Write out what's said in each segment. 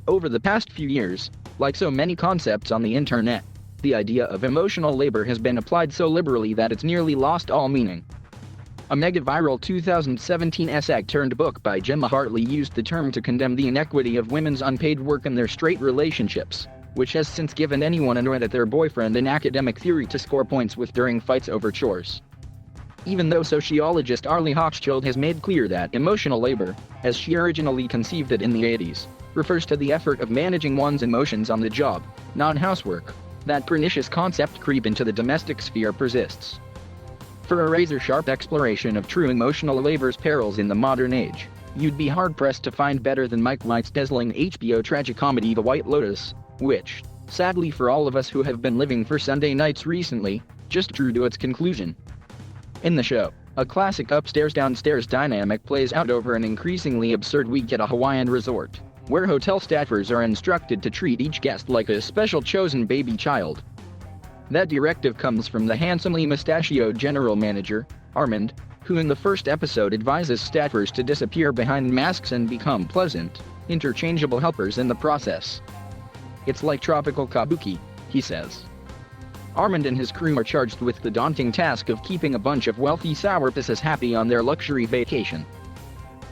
Over the past few years, like so many concepts on the internet, the idea of emotional labor has been applied so liberally that it's nearly lost all meaning. A mega-viral 2017 essay-turned-book by Gemma Hartley used the term to condemn the inequity of women's unpaid work in their straight relationships, which has since given anyone annoyed at their boyfriend an academic theory to score points with during fights over chores. Even though sociologist Arlie Hochschild has made clear that emotional labor, as she originally conceived it in the 80s, refers to the effort of managing one's emotions on the job, not housework, that pernicious concept creep into the domestic sphere persists. For a razor-sharp exploration of true emotional labor's perils in the modern age, you'd be hard-pressed to find better than Mike White's dazzling HBO tragicomedy The White Lotus, which, sadly for all of us who have been living for Sunday nights recently, just drew to its conclusion. In the show, a classic upstairs-downstairs dynamic plays out over an increasingly absurd week at a Hawaiian resort, where hotel staffers are instructed to treat each guest like a special chosen baby child. That directive comes from the handsomely mustachioed general manager, Armand, who in the first episode advises staffers to disappear behind masks and become pleasant, interchangeable helpers in the process. "It's like tropical kabuki," he says. Armand and his crew are charged with the daunting task of keeping a bunch of wealthy sourpusses happy on their luxury vacation.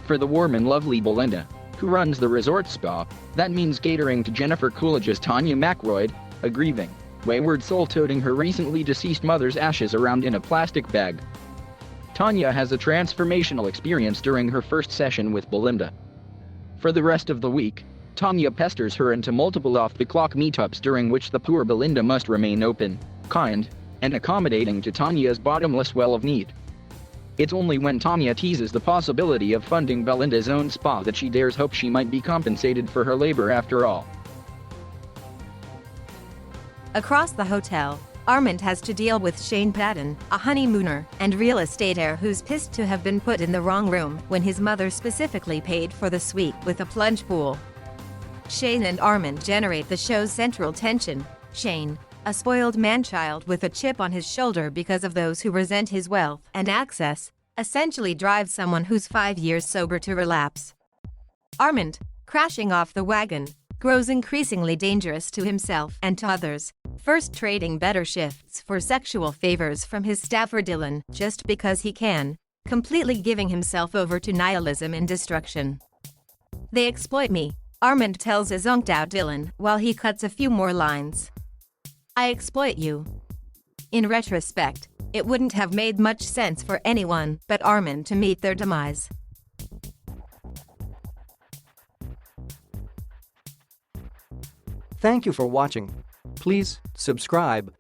For the warm and lovely Belinda, who runs the resort spa, that means catering to Jennifer Coolidge's Tanya McRoyd, a grieving, wayward soul toting her recently deceased mother's ashes around in a plastic bag. Tanya has a transformational experience during her first session with Belinda. For the rest of the week, Tanya pesters her into multiple off-the-clock meetups during which the poor Belinda must remain open, kind, and accommodating to Tanya's bottomless well of need. It's only when Tanya teases the possibility of funding Belinda's own spa that she dares hope she might be compensated for her labor after all. Across the hotel, Armand has to deal with Shane Patton, a honeymooner and real estate heir who's pissed to have been put in the wrong room when his mother specifically paid for the suite with a plunge pool. Shane and Armand generate the show's central tension. Shane, a spoiled man-child with a chip on his shoulder because of those who resent his wealth and access, essentially drives someone who's 5 years sober to relapse. Armand, crashing off the wagon, grows increasingly dangerous to himself and to others, first trading better shifts for sexual favors from his staffer Dylan just because he can, completely giving himself over to nihilism and destruction. "They exploit me," Armand tells his zonked-out Dylan while he cuts a few more lines. "I exploit you." In retrospect, it wouldn't have made much sense for anyone but Armand to meet their demise. Thank you for watching. Please subscribe.